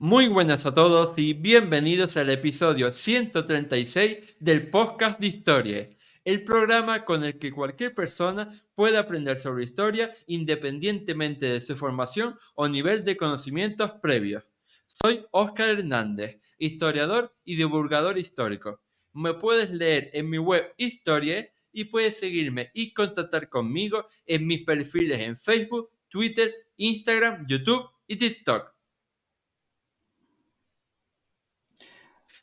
Muy buenas a todos y bienvenidos al episodio 136 del podcast de Historia, el programa con el que cualquier persona puede aprender sobre historia independientemente de su formación o nivel de conocimientos previos. Soy Óscar Hernández, historiador y divulgador histórico. Me puedes leer en mi web Historia y puedes seguirme y contactar conmigo en mis perfiles en Facebook, Twitter, Instagram, YouTube y TikTok.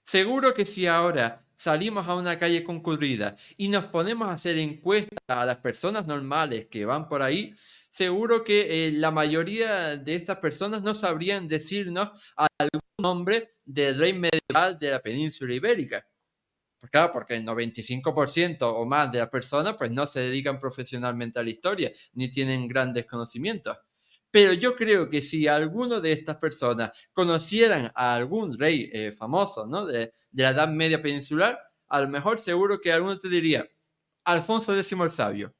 Seguro que si ahora salimos a una calle concurrida y nos ponemos a hacer encuestas a las personas normales que van por ahí, seguro que la mayoría de estas personas no sabrían decirnos algún nombre del rey medieval de la península ibérica. Pues claro, porque el 95% o más de las personas pues no se dedican profesionalmente a la historia, ni tienen grandes conocimientos. Pero yo creo que si alguno de estas personas conocieran a algún rey famoso, ¿no? de la Edad Media peninsular, a lo mejor seguro que alguno te diría Alfonso X el Sabio.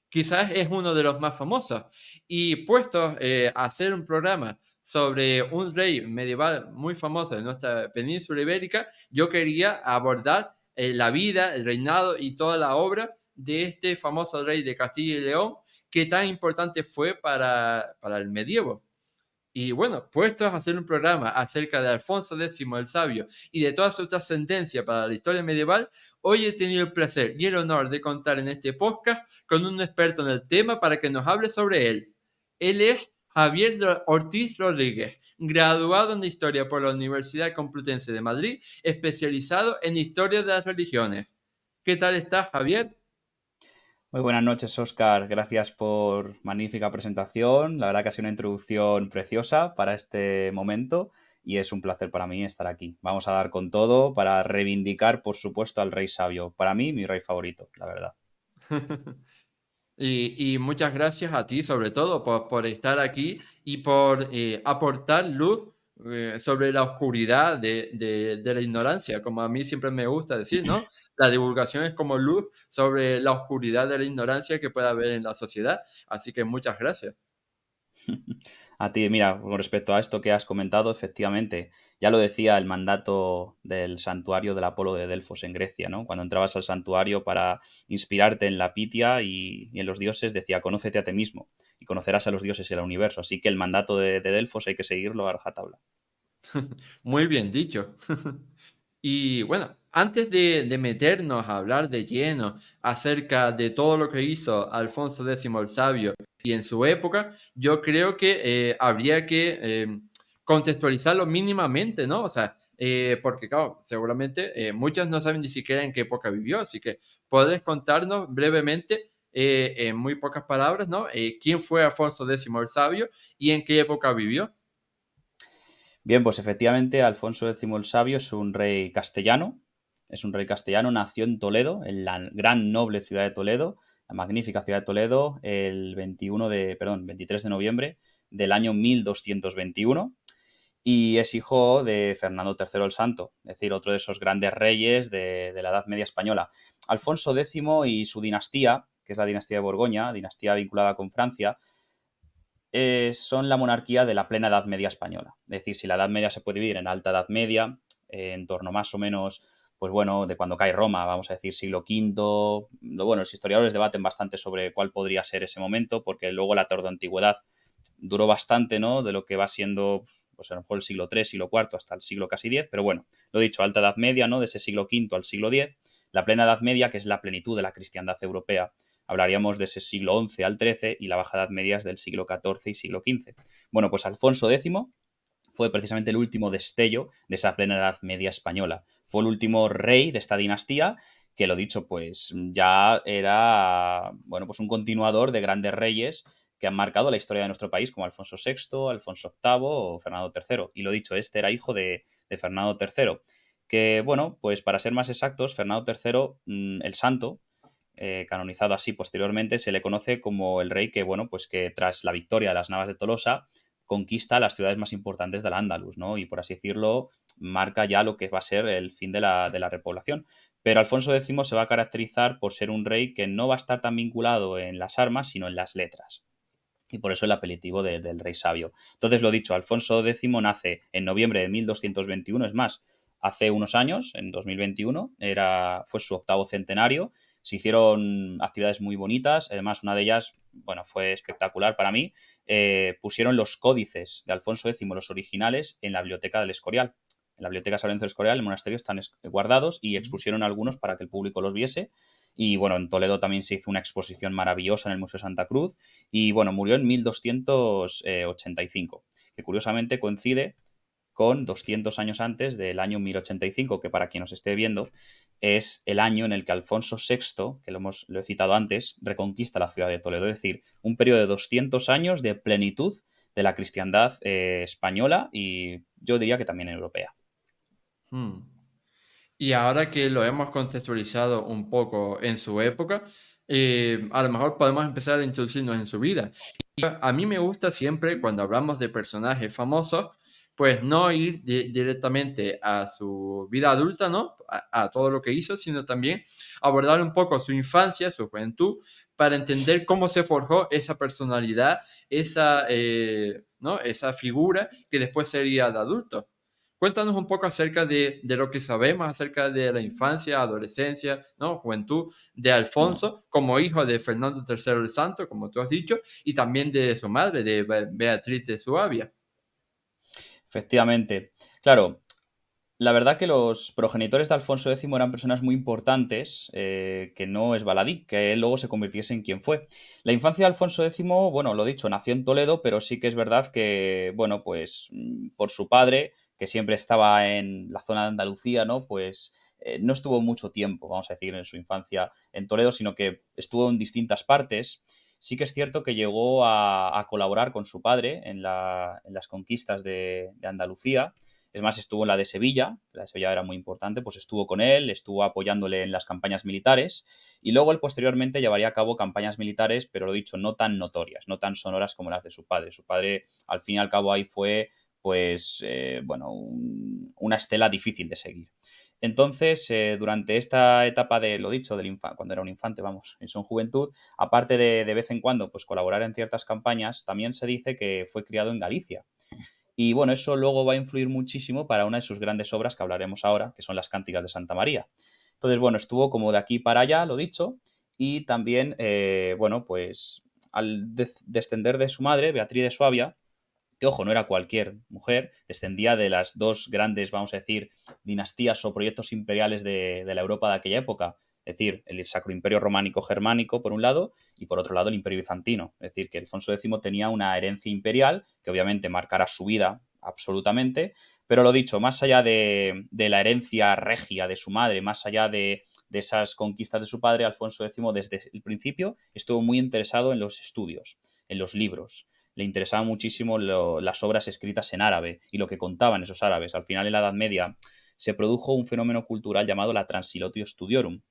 Quizás es uno de los más famosos. Y puestos a hacer un programa sobre un rey medieval muy famoso de nuestra península ibérica, yo quería abordar la vida, el reinado y toda la obra de este famoso rey de Castilla y León, que tan importante fue para el medievo. Y bueno, puestos a hacer un programa acerca de Alfonso X el Sabio y de toda su trascendencia para la historia medieval, hoy he tenido el placer y el honor de contar en este podcast con un experto en el tema para que nos hable sobre él. Él es Javier Ortiz Rodríguez, graduado en Historia por la Universidad Complutense de Madrid, especializado en Historia de las Religiones. ¿Qué tal estás, Javier? Muy buenas noches, Óscar. Gracias por magnífica presentación. La verdad que ha sido una introducción preciosa para este momento y es un placer para mí estar aquí. Vamos a dar con todo para reivindicar, por supuesto, al rey sabio. Para mí, mi rey favorito, la verdad. Y muchas gracias a ti, sobre todo, por estar aquí y por aportar luz sobre la oscuridad de la ignorancia, como a mí siempre me gusta decir, ¿no? La divulgación es como luz sobre la oscuridad de la ignorancia que puede haber en la sociedad. Así que muchas gracias. A ti, mira, con respecto a esto que has comentado, efectivamente, ya lo decía el mandato del santuario del Apolo de Delfos en Grecia, ¿no? Cuando entrabas al santuario para inspirarte en la Pitia y en los dioses, decía, conócete a ti mismo y conocerás a los dioses y al universo. Así que el mandato de Delfos hay que seguirlo a rajatabla. Muy bien dicho. Y bueno, antes de meternos a hablar de lleno acerca de todo lo que hizo Alfonso X el Sabio y en su época, yo creo que habría que contextualizarlo mínimamente, ¿no? O sea, porque claro, seguramente muchos no saben ni siquiera en qué época vivió, así que podés contarnos brevemente, en muy pocas palabras, ¿no? ¿Quién fue Alfonso X el Sabio y en qué época vivió? Bien, pues efectivamente Alfonso X el Sabio es un rey castellano, nació en Toledo, en la gran noble ciudad de Toledo, la magnífica ciudad de Toledo, el 23 de noviembre del año 1221 y es hijo de Fernando III el Santo, es decir, otro de esos grandes reyes de la Edad Media española. Alfonso X y su dinastía, que es la dinastía de Borgoña, dinastía vinculada con Francia, son la monarquía de la plena Edad Media española. Es decir, si la Edad Media se puede dividir en Alta Edad Media, en torno más o menos, pues bueno, de cuando cae Roma, vamos a decir siglo V. Bueno, los historiadores debaten bastante sobre cuál podría ser ese momento, porque luego la tardoantigüedad duró bastante, ¿no? De lo que va siendo, pues a lo mejor el siglo III, siglo IV, hasta el siglo casi X, pero bueno, lo dicho, Alta Edad Media, ¿no? De ese siglo V al siglo X, la plena Edad Media, que es la plenitud de la cristiandad europea, hablaríamos de ese siglo XI al XIII y la Baja Edad Media es del siglo XIV y siglo XV. Bueno, pues Alfonso X fue precisamente el último destello de esa plena Edad Media española. Fue el último rey de esta dinastía que, lo dicho, pues ya era, bueno, pues un continuador de grandes reyes que han marcado la historia de nuestro país, como Alfonso VI, Alfonso VIII o Fernando III. Y lo dicho, este era hijo de Fernando III, que, bueno, pues para ser más exactos, Fernando III, el Santo, canonizado así posteriormente, se le conoce como el rey que, bueno, pues que tras la victoria de las Navas de Tolosa conquista las ciudades más importantes del Andalus, ¿no? Y por así decirlo, marca ya lo que va a ser el fin de la repoblación. Pero Alfonso X se va a caracterizar por ser un rey que no va a estar tan vinculado en las armas, sino en las letras. y por eso el apelativo del rey sabio. Entonces, lo dicho, Alfonso X nace en noviembre de 1221, es más, hace unos años, en 2021, fue su octavo centenario. Se hicieron actividades muy bonitas, además una de ellas, bueno, fue espectacular para mí. Pusieron los códices de Alfonso X, los originales, en la biblioteca del Escorial. En la biblioteca San Lorenzo del Escorial, el monasterio, están guardados y expusieron algunos para que el público los viese. Y bueno, en Toledo también se hizo una exposición maravillosa en el Museo Santa Cruz. Y bueno, murió en 1285, que curiosamente coincide con 200 años antes del año 1085, que para quien nos esté viendo es el año en el que Alfonso VI, que lo he citado antes, reconquista la ciudad de Toledo. Es decir, un periodo de 200 años de plenitud de la cristiandad española y yo diría que también europea. Hmm. Y ahora que lo hemos contextualizado un poco en su época, a lo mejor podemos empezar a introducirnos en su vida. A mí me gusta siempre, cuando hablamos de personajes famosos, pues no ir directamente a su vida adulta, ¿no? A todo lo que hizo, sino también abordar un poco su infancia, su juventud, para entender cómo se forjó esa personalidad, esa, ¿no? Esa figura que después sería de adulto. Cuéntanos un poco acerca de lo que sabemos acerca de la infancia, adolescencia, ¿no? Juventud de Alfonso como hijo de Fernando III el Santo, como tú has dicho, y también de su madre, de Beatriz de Suabia. Efectivamente. Claro, la verdad que los progenitores de Alfonso X eran personas muy importantes, que no es baladí, que él luego se convirtiese en quien fue. La infancia de Alfonso X, bueno, lo dicho, nació en Toledo, pero sí que es verdad que, bueno, pues por su padre, que siempre estaba en la zona de Andalucía, ¿no? Pues no estuvo mucho tiempo, vamos a decir, en su infancia en Toledo, sino que estuvo en distintas partes. Sí que es cierto que llegó a colaborar con su padre en las conquistas de Andalucía. Es más, estuvo en la de Sevilla era muy importante, pues estuvo con él, estuvo apoyándole en las campañas militares y luego él posteriormente llevaría a cabo campañas militares, pero lo dicho, no tan notorias, no tan sonoras como las de su padre. Su padre, al fin y al cabo, ahí fue, pues, bueno, una estela difícil de seguir. Entonces, durante esta etapa de, lo dicho, cuando era un infante, vamos, en su juventud, aparte de vez en cuando, pues colaborar en ciertas campañas, también se dice que fue criado en Galicia. Y bueno, eso luego va a influir muchísimo para una de sus grandes obras que hablaremos ahora, que son las Cánticas de Santa María. Entonces, bueno, estuvo como de aquí para allá, lo dicho, y también, bueno, pues al descender de su madre, Beatriz de Suabia, que ojo, no era cualquier mujer, descendía de las dos grandes, vamos a decir, dinastías o proyectos imperiales de la Europa de aquella época. Es decir, el Sacro Imperio Románico Germánico, por un lado, y por otro lado el Imperio Bizantino. Es decir, que Alfonso X tenía una herencia imperial que obviamente marcará su vida absolutamente, pero lo dicho, más allá de la herencia regia de su madre, más allá de esas conquistas de su padre, Alfonso X desde el principio estuvo muy interesado en los estudios, en los libros. Le interesaban muchísimo las obras escritas en árabe y lo que contaban esos árabes. Al final, en la Edad Media, se produjo un fenómeno cultural llamado la Transilatio Studiorum.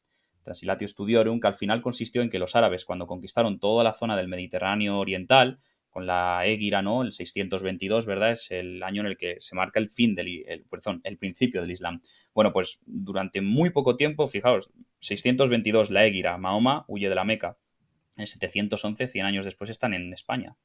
Transilatio Studiorum, que al final consistió en que los árabes, cuando conquistaron toda la zona del Mediterráneo oriental, con la Égira, ¿no? El 622, ¿verdad? Es el año en el que se marca el fin perdón, el principio del Islam. Bueno, pues durante muy poco tiempo, fijaos, 622, la Égira, Mahoma huye de la Meca. En el 711, 100 años después, están en España.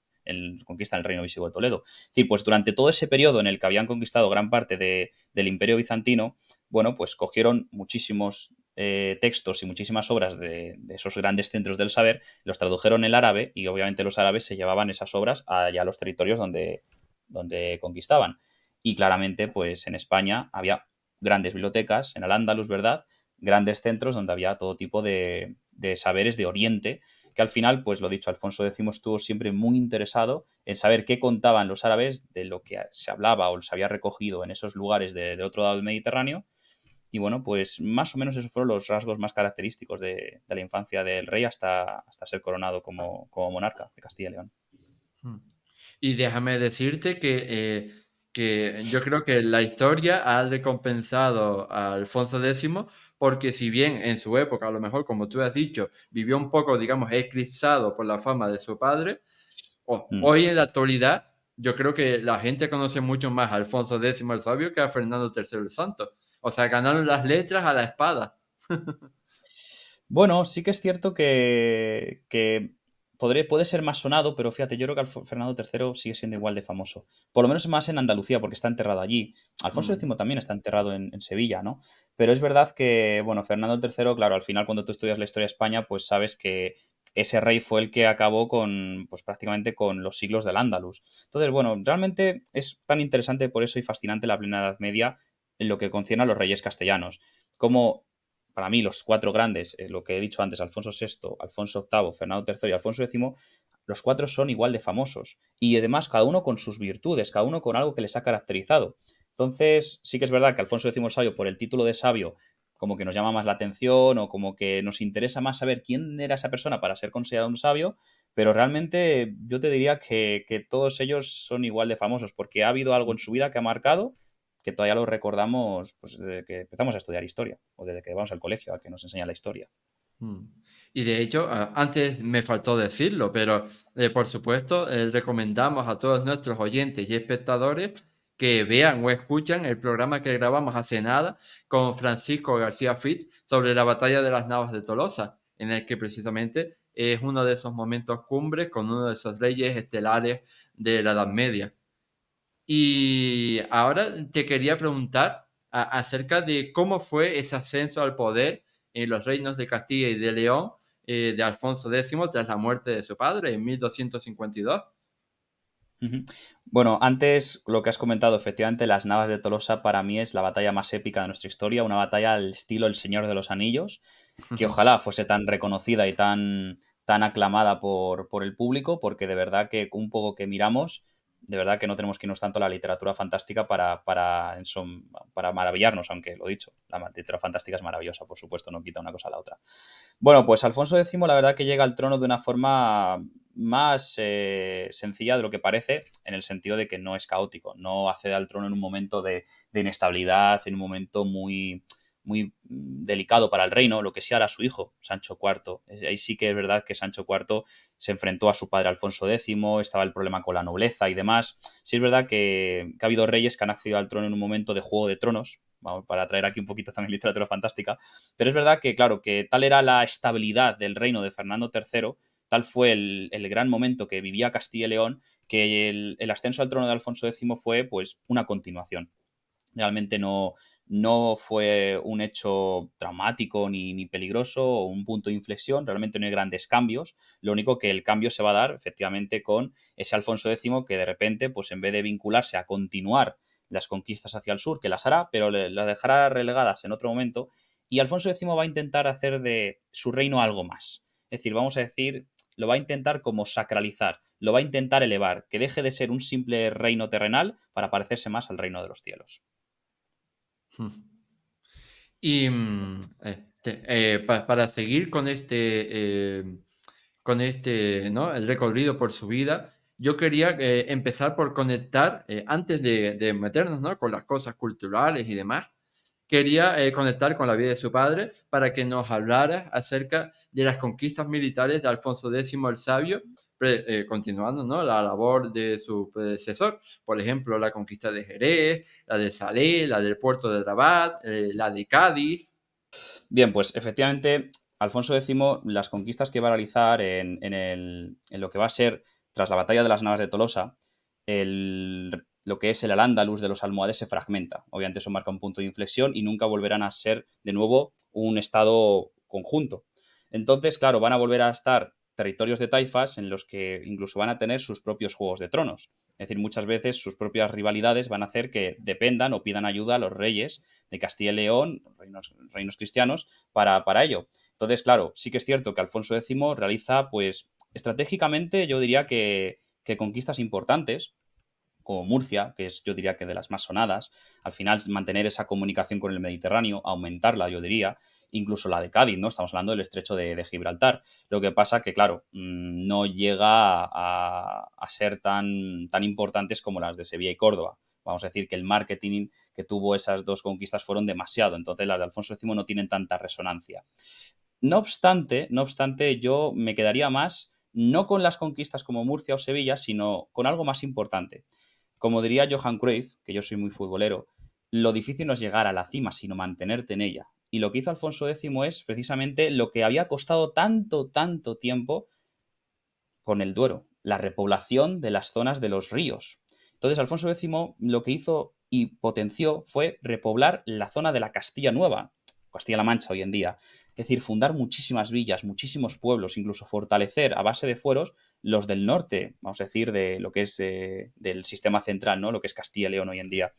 Conquistan el reino visigodo de Toledo. Sí, pues durante todo ese periodo en el que habían conquistado gran parte del imperio bizantino, bueno, pues cogieron muchísimos textos y muchísimas obras de esos grandes centros del saber, los tradujeron en el árabe y obviamente los árabes se llevaban esas obras allá a los territorios donde conquistaban. Y claramente, pues en España había grandes bibliotecas, en Al-Ándalus, ¿verdad? Grandes centros donde había todo tipo de saberes de Oriente, que al final, pues lo dicho, Alfonso X estuvo siempre muy interesado en saber qué contaban los árabes de lo que se hablaba o se había recogido en esos lugares de otro lado del Mediterráneo. Y bueno, pues más o menos esos fueron los rasgos más característicos de la infancia del rey hasta ser coronado como monarca de Castilla y León. Hmm. Y déjame decirte que yo creo que la historia ha recompensado a Alfonso X porque si bien en su época, a lo mejor como tú has dicho, vivió un poco, digamos, eclipsado por la fama de su padre, Mm. hoy en la actualidad yo creo que la gente conoce mucho más a Alfonso X el Sabio que a Fernando III el Santo. O sea, ganaron las letras a la espada. Bueno, sí que es cierto que puede ser más sonado, pero fíjate, yo creo que Fernando III sigue siendo igual de famoso. Por lo menos más en Andalucía, porque está enterrado allí. Alfonso Mm. X también está enterrado en Sevilla, ¿no? Pero es verdad que, bueno, Fernando III, claro, al final cuando tú estudias la historia de España, pues sabes que ese rey fue el que acabó con, pues prácticamente con los siglos del Andalus. Entonces, bueno, realmente es tan interesante por eso y fascinante la plena Edad Media en lo que concierne a los reyes castellanos. Como para mí los cuatro grandes, lo que he dicho antes, Alfonso VI, Alfonso VIII, Fernando III y Alfonso X, los cuatro son igual de famosos. Y además cada uno con sus virtudes, cada uno con algo que les ha caracterizado. Entonces, sí que es verdad que Alfonso X el Sabio, por el título de sabio, como que nos llama más la atención o como que nos interesa más saber quién era esa persona para ser considerado un sabio, pero realmente yo te diría que todos ellos son igual de famosos porque ha habido algo en su vida que ha marcado que todavía lo recordamos pues, desde que empezamos a estudiar historia o desde que vamos al colegio a que nos enseña la historia. Mm. Y de hecho, antes me faltó decirlo, pero por supuesto, recomendamos a todos nuestros oyentes y espectadores que vean o escuchan el programa que grabamos hace nada con Francisco García Fitz sobre la batalla de las Navas de Tolosa, en el que precisamente es uno de esos momentos cumbres con uno de esos reyes estelares de la Edad Media. Y ahora te quería preguntar acerca de cómo fue ese ascenso al poder en los reinos de Castilla y de León de Alfonso X tras la muerte de su padre en 1252. Ujú. Bueno, antes lo que has comentado, efectivamente, las Navas de Tolosa para mí es la batalla más épica de nuestra historia, una batalla al estilo El Señor de los Anillos, que ojalá fuese tan reconocida y tan aclamada por el público, porque de verdad que un poco que miramos, de verdad que no tenemos que irnos tanto a la literatura fantástica para maravillarnos, aunque lo dicho, la literatura fantástica es maravillosa, por supuesto, no quita una cosa a la otra. Bueno, pues Alfonso X la verdad que llega al trono de una forma más sencilla de lo que parece, en el sentido de que no es caótico, no accede al trono en un momento de inestabilidad, en un momento muy delicado para el reino, lo que sí hará su hijo, Sancho IV. Ahí sí que es verdad que Sancho IV se enfrentó a su padre Alfonso X, estaba el problema con la nobleza y demás. Sí es verdad que ha habido reyes que han accedido al trono en un momento de Juego de Tronos, vamos, para traer aquí un poquito también literatura fantástica, pero es verdad que, claro, que tal era la estabilidad del reino de Fernando III, tal fue el gran momento que vivía Castilla y León, que el ascenso al trono de Alfonso X fue pues una continuación. Realmente no fue un hecho traumático ni peligroso o un punto de inflexión, realmente no hay grandes cambios. Lo único que el cambio se va a dar efectivamente con ese Alfonso X que de repente, pues en vez de vincularse a continuar las conquistas hacia el sur, que las hará, pero las dejará relegadas en otro momento, y Alfonso X va a intentar hacer de su reino algo más. Es decir, vamos a decir, lo va a intentar como sacralizar, lo va a intentar elevar, que deje de ser un simple reino terrenal para parecerse más al reino de los cielos. Y para seguir con este, ¿no? El recorrido por su vida, yo quería empezar por conectar, antes de meternos, ¿no? Con las cosas culturales y demás, quería conectar con la vida de su padre para que nos hablara acerca de las conquistas militares de Alfonso X el Sabio, continuando, ¿no? La labor de su predecesor, por ejemplo, la conquista de Jerez, la de Salé, la del puerto de Rabat, la de Cádiz. Bien, pues efectivamente, Alfonso X, las conquistas que va a realizar en lo que va a ser, tras la batalla de las Navas de Tolosa, lo que es el Al-Ándalus de los almohades se fragmenta. Obviamente eso marca un punto de inflexión y nunca volverán a ser de nuevo un estado conjunto. Entonces, claro, van a volver a estar territorios de taifas en los que incluso van a tener sus propios juegos de tronos. Es decir, muchas veces sus propias rivalidades van a hacer que dependan o pidan ayuda a los reyes de Castilla y León, reinos cristianos, para ello. Entonces, claro, sí que es cierto que Alfonso X realiza, pues, estratégicamente, yo diría que conquistas importantes, como Murcia, que es yo diría que de las más sonadas, al final mantener esa comunicación con el Mediterráneo, aumentarla, yo diría, incluso la de Cádiz, ¿no? Estamos hablando del estrecho de Gibraltar. Lo que pasa que, claro, no llega a ser tan importantes como las de Sevilla y Córdoba. Vamos a decir que el marketing que tuvo esas dos conquistas fueron demasiado, entonces las de Alfonso X no tienen tanta resonancia. No obstante, yo me quedaría más no con las conquistas como Murcia o Sevilla, sino con algo más importante. Como diría Johan Cruyff, que yo soy muy futbolero, lo difícil no es llegar a la cima, sino mantenerte en ella. Y lo que hizo Alfonso X es precisamente lo que había costado tanto, tanto tiempo con el Duero, la repoblación de las zonas de los ríos. Entonces, Alfonso X lo que hizo y potenció fue repoblar la zona de la Castilla Nueva, Castilla-La Mancha hoy en día. Es decir, fundar muchísimas villas, muchísimos pueblos, incluso fortalecer a base de fueros los del norte, vamos a decir, de lo que es del sistema central, ¿no? Lo que es Castilla y León hoy en día.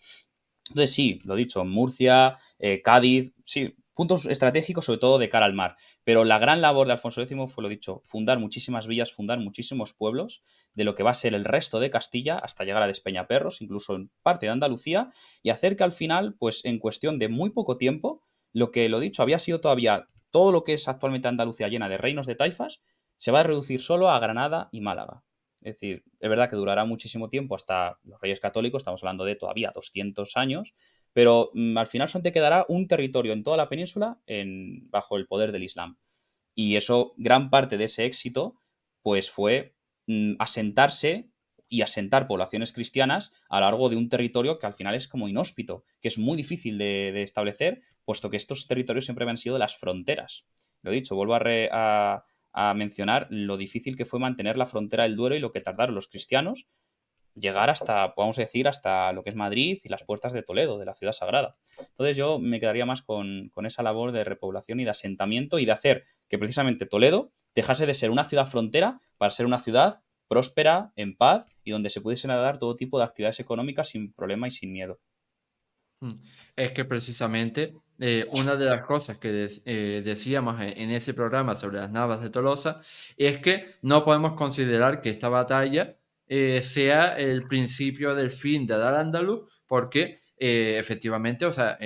Entonces sí, lo dicho, Murcia, Cádiz, sí, puntos estratégicos sobre todo de cara al mar. Pero la gran labor de Alfonso X fue lo dicho, fundar muchísimas villas, fundar muchísimos pueblos de lo que va a ser el resto de Castilla hasta llegar a Despeñaperros, incluso en parte de Andalucía, y hacer que al final, pues en cuestión de muy poco tiempo, lo que lo dicho había sido todavía todo lo que es actualmente Andalucía llena de reinos de taifas, se va a reducir solo a Granada y Málaga. Es decir, es verdad que durará muchísimo tiempo hasta los Reyes Católicos, estamos hablando de todavía 200 años, pero al final solamente quedará un territorio en toda la península bajo el poder del Islam. Y eso, gran parte de ese éxito, pues fue asentarse y asentar poblaciones cristianas a lo largo de un territorio que al final es como inhóspito, que es muy difícil de establecer, puesto que estos territorios siempre han sido las fronteras. Lo he dicho, vuelvo a mencionar lo difícil que fue mantener la frontera del Duero y lo que tardaron los cristianos llegar hasta, vamos a decir, hasta lo que es Madrid y las puertas de Toledo, de la ciudad sagrada. Entonces yo me quedaría más con esa labor de repoblación y de asentamiento y de hacer que precisamente Toledo dejase de ser una ciudad frontera para ser una ciudad próspera, en paz y donde se pudiesen dar todo tipo de actividades económicas sin problema y sin miedo. Mm. Es que precisamente una de las cosas que decíamos en ese programa sobre las Navas de Tolosa es que no podemos considerar que esta batalla sea el principio del fin de Al-Ándalus, porque efectivamente, o sea,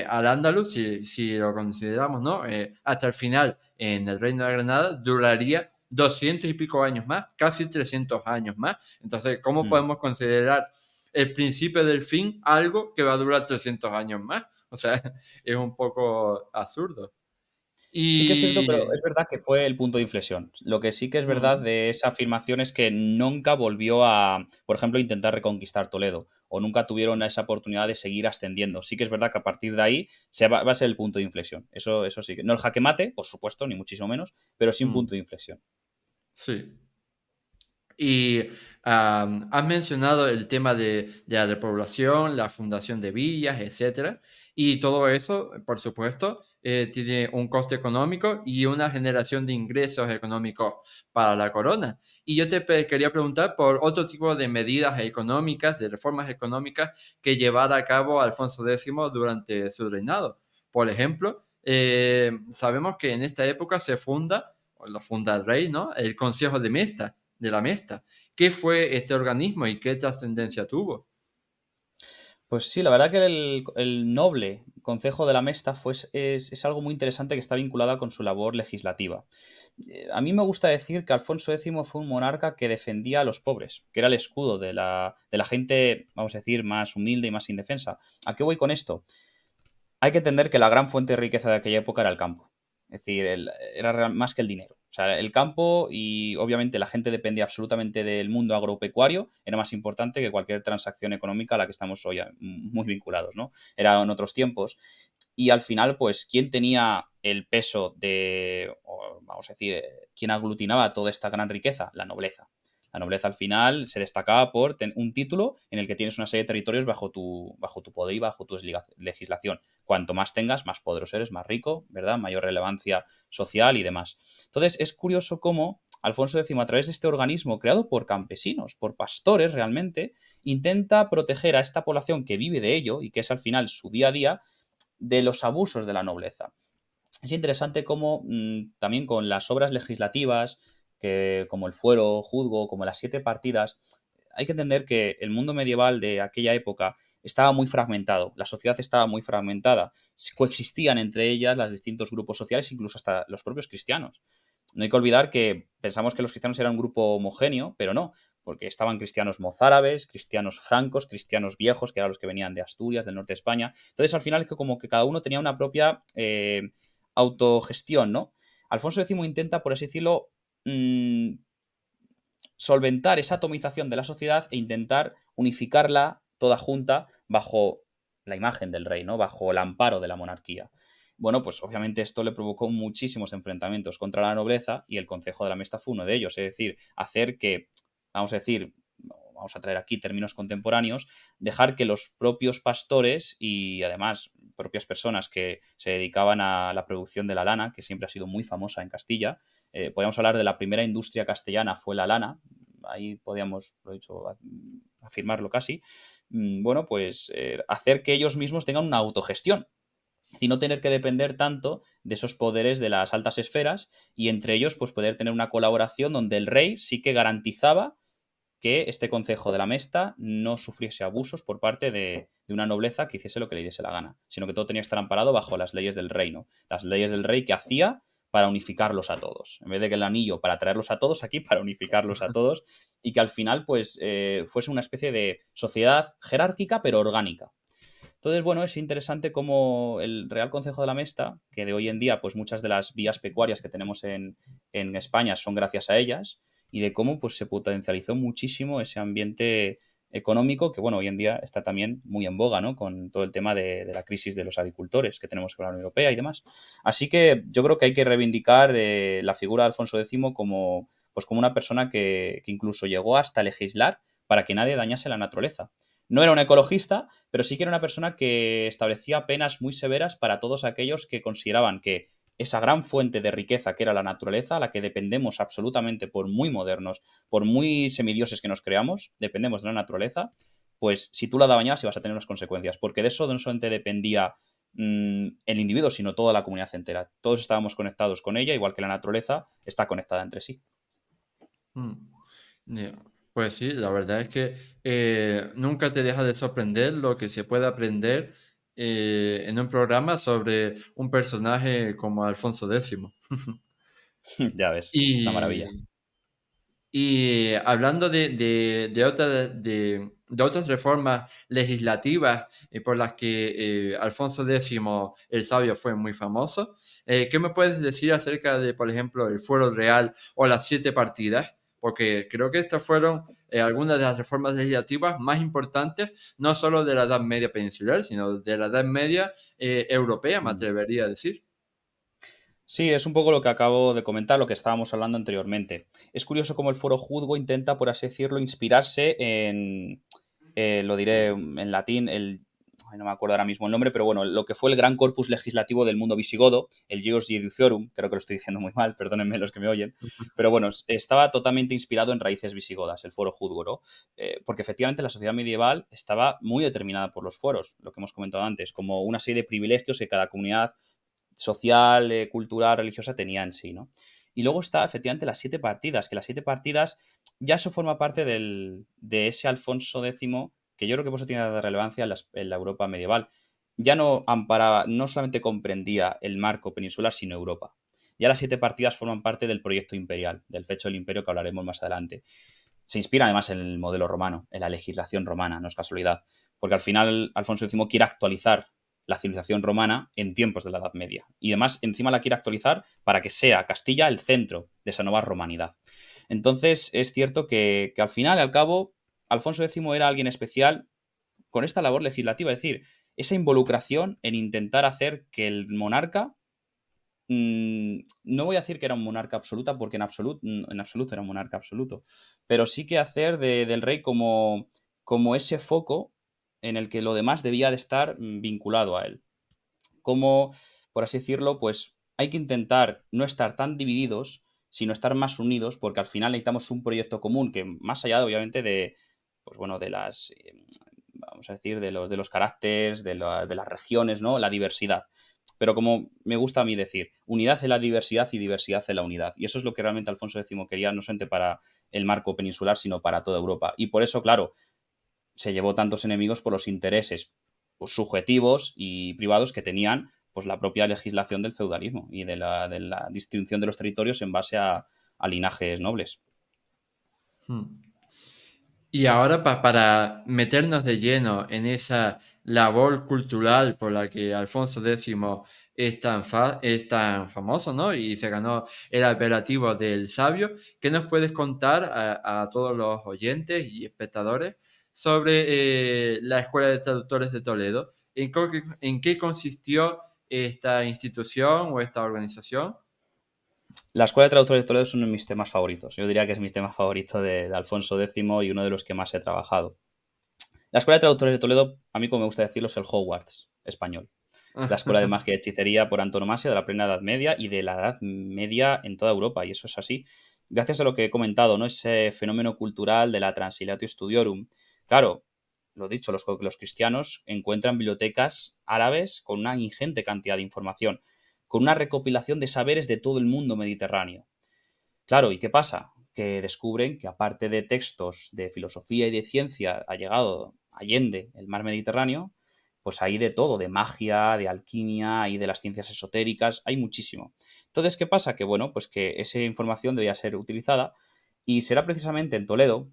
Al-Ándalus, si lo consideramos, ¿no? Hasta el final en el Reino de Granada duraría 200 y pico años más, casi 300 años más. Entonces, ¿cómo Mm. podemos considerar el principio del fin algo que va a durar 300 años más? O sea, es un poco absurdo. Sí que es cierto, pero Y... es verdad que fue el punto de inflexión. Lo que sí que es verdad mm, de esa afirmación es que nunca volvió a, por ejemplo, intentar reconquistar Toledo o nunca tuvieron esa oportunidad de seguir ascendiendo. Sí que es verdad que a partir de ahí va a ser el punto de inflexión. Eso sí que. No el jaque mate, por supuesto, ni muchísimo menos, pero sí un mm, punto de inflexión. sí. Y has mencionado el tema de la repoblación, la fundación de villas, etcétera, y todo eso, por supuesto, tiene un coste económico y una generación de ingresos económicos para la corona. Y yo quería preguntar por otro tipo de medidas económicas, de reformas económicas que llevara a cabo Alfonso X durante su reinado. Por ejemplo, sabemos que en esta época se funda, o lo funda el rey, ¿no? El Consejo de la Mesta. ¿Qué fue este organismo y qué trascendencia tuvo? Pues sí, la verdad que el noble Concejo de la Mesta es algo muy interesante que está vinculado con su labor legislativa. A mí me gusta decir que Alfonso X fue un monarca que defendía a los pobres, que era el escudo de la gente, vamos a decir, más humilde y más indefensa. ¿A qué voy con esto? Hay que entender que la gran fuente de riqueza de aquella época era el campo. Es decir, era más que el dinero. O sea, el campo y obviamente la gente dependía absolutamente del mundo agropecuario, era más importante que cualquier transacción económica a la que estamos hoy muy vinculados, ¿no? Era en otros tiempos. Y al final, pues, ¿quién tenía el peso vamos a decir, quién aglutinaba toda esta gran riqueza? La nobleza. La nobleza al final se destacaba por un título en el que tienes una serie de territorios bajo tu poder y bajo tu legislación. Cuanto más tengas, más poderoso eres, más rico, ¿verdad? Mayor relevancia social y demás. Entonces, es curioso cómo Alfonso X, a través de este organismo creado por campesinos, por pastores realmente, intenta proteger a esta población que vive de ello y que es al final su día a día de los abusos de la nobleza. Es interesante cómo también con las obras legislativas, como el fuero, juzgo, como las 7 partidas, hay que entender que el mundo medieval de aquella época estaba muy fragmentado, la sociedad estaba muy fragmentada, coexistían entre ellas los distintos grupos sociales, incluso hasta los propios cristianos. No hay que olvidar que pensamos que los cristianos eran un grupo homogéneo, pero no, porque estaban cristianos mozárabes, cristianos francos, cristianos viejos, que eran los que venían de Asturias, del norte de España. Entonces, al final, es que como que cada uno tenía una propia autogestión, ¿no? Alfonso X intenta, por así decirlo, solventar esa atomización de la sociedad e intentar unificarla toda junta bajo la imagen del rey, ¿no? Bajo el amparo de la monarquía. Bueno, pues obviamente esto le provocó muchísimos enfrentamientos contra la nobleza y el Concejo de la Mesta fue uno de ellos. Es decir, hacer que, vamos a decir, vamos a traer aquí términos contemporáneos, dejar que los propios pastores y además propias personas que se dedicaban a la producción de la lana, que siempre ha sido muy famosa en Castilla, podríamos hablar de la primera industria castellana fue la lana, ahí podíamos, lo he dicho, afirmarlo casi, bueno, pues hacer que ellos mismos tengan una autogestión y no tener que depender tanto de esos poderes de las altas esferas y entre ellos pues poder tener una colaboración donde el rey sí que garantizaba que este concejo de la Mesta no sufriese abusos por parte de una nobleza que hiciese lo que le diese la gana, sino que todo tenía que estar amparado bajo las leyes del reino, las leyes del rey que hacía para unificarlos a todos, en vez de que el anillo para traerlos a todos aquí, para unificarlos a todos, y que al final pues fuese una especie de sociedad jerárquica pero orgánica. Entonces, bueno, es interesante cómo el Real Concejo de la Mesta, que de hoy en día, pues muchas de las vías pecuarias que tenemos en España son gracias a ellas, y de cómo pues, se potencializó muchísimo ese ambiente económico que, bueno, hoy en día está también muy en boga, ¿no? Con todo el tema de la crisis de los agricultores que tenemos con la Unión Europea y demás. Así que yo creo que hay que reivindicar la figura de Alfonso X como, pues, como una persona que incluso llegó hasta legislar para que nadie dañase la naturaleza. No era un ecologista, pero sí que era una persona que establecía penas muy severas para todos aquellos que consideraban que esa gran fuente de riqueza que era la naturaleza, a la que dependemos absolutamente por muy modernos, por muy semidioses que nos creamos, dependemos de la naturaleza, pues si tú la dañabas ibas a tener unas consecuencias, porque de eso no solamente dependía el individuo, sino toda la comunidad entera. Todos estábamos conectados con ella, igual que la naturaleza está conectada entre sí. Mm. Ya. Pues sí, la verdad es que nunca te deja de sorprender lo que se puede aprender en un programa sobre un personaje como Alfonso X. Ya ves, es una maravilla. Y, y hablando de otras reformas legislativas por las que Alfonso X el Sabio fue muy famoso, ¿qué me puedes decir acerca de, por ejemplo, el Fuero Real o las siete partidas? Porque creo que estas fueron algunas de las reformas legislativas más importantes, no solo de la Edad Media peninsular, sino de la Edad Media europea, me atrevería a decir. Sí, es un poco lo que acabo de comentar, lo que estábamos hablando anteriormente. Es curioso cómo el Foro Juzgo intenta, por así decirlo, inspirarse en, lo diré en latín, ay, no me acuerdo ahora mismo el nombre, pero bueno, lo que fue el gran corpus legislativo del mundo visigodo, el Ius Iudiciorum, creo que lo estoy diciendo muy mal, perdónenme los que me oyen, pero bueno, estaba totalmente inspirado en raíces visigodas, el Foro Juzgo, ¿no? Porque efectivamente la sociedad medieval estaba muy determinada por los fueros, lo que hemos comentado antes, como una serie de privilegios que cada comunidad social, cultural, religiosa tenía en sí, ¿no? Y luego está efectivamente las siete partidas, que las siete partidas ya eso forma parte de ese Alfonso X, que yo creo que por eso tiene de relevancia en la Europa medieval. Ya no amparaba, no solamente comprendía el marco peninsular, sino Europa. Ya las siete partidas forman parte del proyecto imperial, del fecho del imperio que hablaremos más adelante. Se inspira además en el modelo romano, en la legislación romana, no es casualidad, porque al final Alfonso X quiere actualizar la civilización romana en tiempos de la Edad Media. Y además, encima la quiere actualizar para que sea Castilla el centro de esa nueva romanidad. Entonces, es cierto que al final y al cabo, Alfonso X era alguien especial con esta labor legislativa, es decir, esa involucración en intentar hacer que el monarca no voy a decir que era un monarca absoluta, porque en absoluto era un monarca absoluto, pero sí que hacer del rey como ese foco en el que lo demás debía de estar vinculado a él. Como, por así decirlo, pues hay que intentar no estar tan divididos, sino estar más unidos, porque al final necesitamos un proyecto común que, más allá, obviamente, pues bueno, de las, vamos a decir, de los caracteres, de las regiones, ¿no? La diversidad. Pero como me gusta a mí decir, unidad en la diversidad y diversidad en la unidad. Y eso es lo que realmente Alfonso X quería, no solamente para el marco peninsular, sino para toda Europa. Y por eso, claro, se llevó tantos enemigos por los intereses pues, subjetivos y privados que tenían pues, la propia legislación del feudalismo y de la distribución de los territorios en base a linajes nobles. Hmm. Y ahora para meternos de lleno en esa labor cultural por la que Alfonso X es tan famoso, ¿no? Y se ganó el apelativo del sabio, ¿qué nos puedes contar a todos los oyentes y espectadores sobre la Escuela de Traductores de Toledo? En qué consistió esta institución o esta organización? La Escuela de Traductores de Toledo es uno de mis temas favoritos. Yo diría que es mi tema favorito de Alfonso X y uno de los que más he trabajado. La Escuela de Traductores de Toledo, a mí como me gusta decirlo, es el Hogwarts español. Es la escuela de magia y hechicería por antonomasia de la plena Edad Media y de la Edad Media en toda Europa, y eso es así. Gracias a lo que he comentado, ¿no? Ese fenómeno cultural de la Transilatio Studiorum. Claro, lo dicho, los cristianos encuentran bibliotecas árabes con una ingente cantidad de información, con una recopilación de saberes de todo el mundo mediterráneo. Claro, ¿y qué pasa? Que descubren que aparte de textos de filosofía y de ciencia ha llegado allende el mar Mediterráneo, pues hay de todo, de magia, de alquimia, hay de las ciencias esotéricas, hay muchísimo. Entonces, ¿qué pasa? Que bueno, pues que esa información debía ser utilizada y será precisamente en Toledo,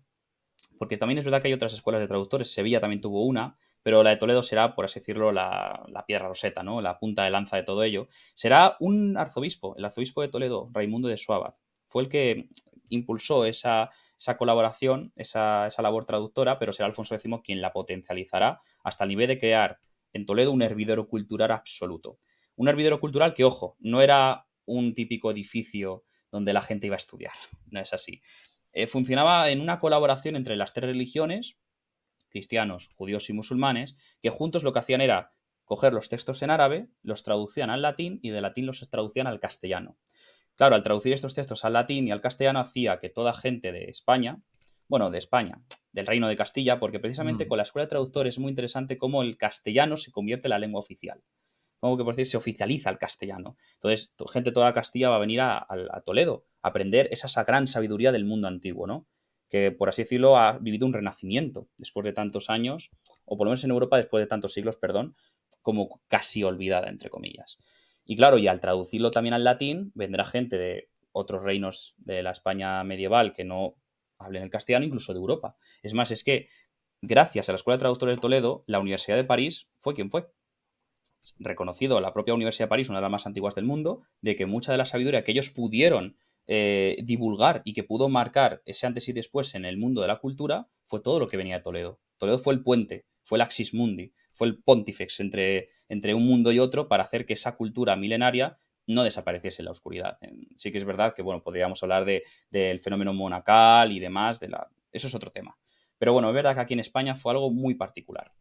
porque también es verdad que hay otras escuelas de traductores, Sevilla también tuvo una, pero la de Toledo será, por así decirlo, la piedra roseta, ¿no? La punta de lanza de todo ello. Será un arzobispo, el arzobispo de Toledo, Raimundo de Suábaz. Fue el que impulsó esa colaboración, esa labor traductora, pero será Alfonso X quien la potencializará hasta el nivel de crear en Toledo un hervidero cultural absoluto. Un hervidero cultural que, ojo, no era un típico edificio donde la gente iba a estudiar, no es así. Funcionaba en una colaboración entre las tres religiones, cristianos, judíos y musulmanes, que juntos lo que hacían era coger los textos en árabe, los traducían al latín y de latín los traducían al castellano. Claro, al traducir estos textos al latín y al castellano hacía que toda gente de España, bueno, de España, del Reino de Castilla, porque precisamente con Mm. la Escuela de Traductores es muy interesante cómo el castellano se convierte en la lengua oficial. Como que por decir, se oficializa el castellano. Entonces, gente de toda Castilla va a venir a Toledo a aprender esa gran sabiduría del mundo antiguo, ¿no? Que, por así decirlo, ha vivido un renacimiento después de tantos años, o por lo menos en Europa después de tantos siglos, perdón, como casi olvidada, entre comillas. Y claro, y al traducirlo también al latín, vendrá gente de otros reinos de la España medieval que no hablen el castellano, incluso de Europa. Es más, es que gracias a la Escuela de Traductores de Toledo, la Universidad de París fue quien fue reconocido a la propia Universidad de París, una de las más antiguas del mundo, de que mucha de la sabiduría que ellos pudieron divulgar y que pudo marcar ese antes y después en el mundo de la cultura fue todo lo que venía de Toledo. Toledo fue el puente, fue el axis mundi, fue el pontifex entre un mundo y otro para hacer que esa cultura milenaria no desapareciese en la oscuridad. Sí que es verdad que, bueno, podríamos hablar del fenómeno monacal y demás, eso es otro tema. Pero bueno, es verdad que aquí en España fue algo muy particular.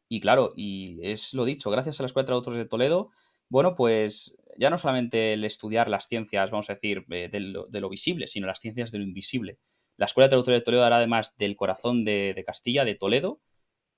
Y claro, y es lo dicho, gracias a la Escuela de Traductores de Toledo, bueno, pues ya no solamente el estudiar las ciencias, vamos a decir, de lo visible, sino las ciencias de lo invisible. La Escuela de Traductores de Toledo dará además del corazón de Castilla, de Toledo,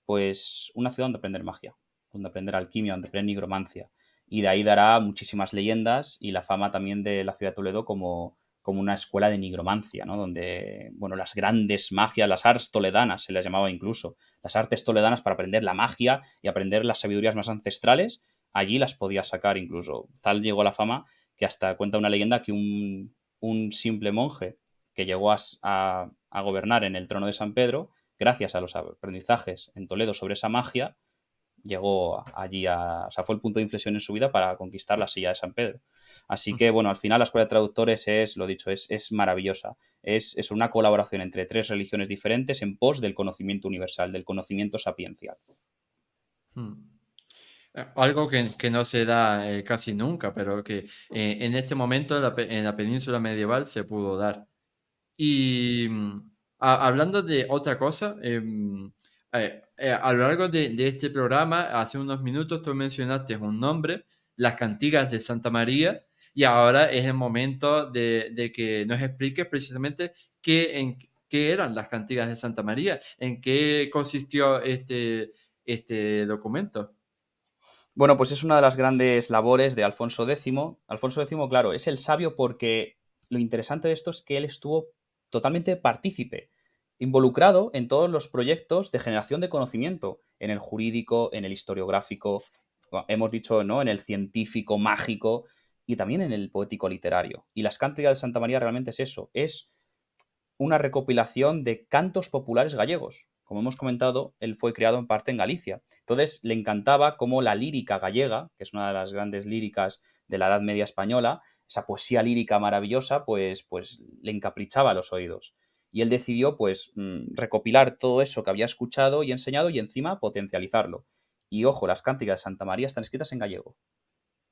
pues una ciudad donde aprender magia, donde aprender alquimia, donde aprender nigromancia. Y de ahí dará muchísimas leyendas y la fama también de la ciudad de Toledo como una escuela de nigromancia, ¿no? Donde, bueno, las grandes magias, las artes toledanas se les llamaba incluso, las artes toledanas para aprender la magia y aprender las sabidurías más ancestrales, allí las podía sacar incluso. Tal llegó la fama que hasta cuenta una leyenda que un simple monje que llegó a gobernar en el trono de San Pedro, gracias a los aprendizajes en Toledo sobre esa magia, llegó allí o sea, fue el punto de inflexión en su vida para conquistar la silla de San Pedro. Así que, bueno, al final la Escuela de Traductores es, lo dicho, es maravillosa. Es una colaboración entre tres religiones diferentes en pos del conocimiento universal, del conocimiento sapiencial. Mm. Algo que no se da casi nunca, pero que en este momento en la península medieval se pudo dar. Y hablando de otra cosa, a lo largo de este programa, hace unos minutos tú mencionaste un nombre, las cantigas de Santa María, y ahora es el momento de que nos expliques precisamente qué eran las cantigas de Santa María, en qué consistió este documento. Bueno, pues es una de las grandes labores de Alfonso X. Alfonso X, claro, es el sabio porque lo interesante de esto es que él estuvo totalmente partícipe, involucrado en todos los proyectos de generación de conocimiento, en el jurídico, en el historiográfico, hemos dicho, ¿no? En el científico, mágico y también en el poético literario. Y las cánticas de Santa María realmente es eso, es una recopilación de cantos populares gallegos. Como hemos comentado, él fue criado en parte en Galicia. Entonces le encantaba cómo la lírica gallega, que es una de las grandes líricas de la Edad Media española, esa poesía lírica maravillosa, pues le encaprichaba a los oídos. Y él decidió pues recopilar todo eso que había escuchado y enseñado y encima potencializarlo. Y ojo, las cánticas de Santa María están escritas en gallego.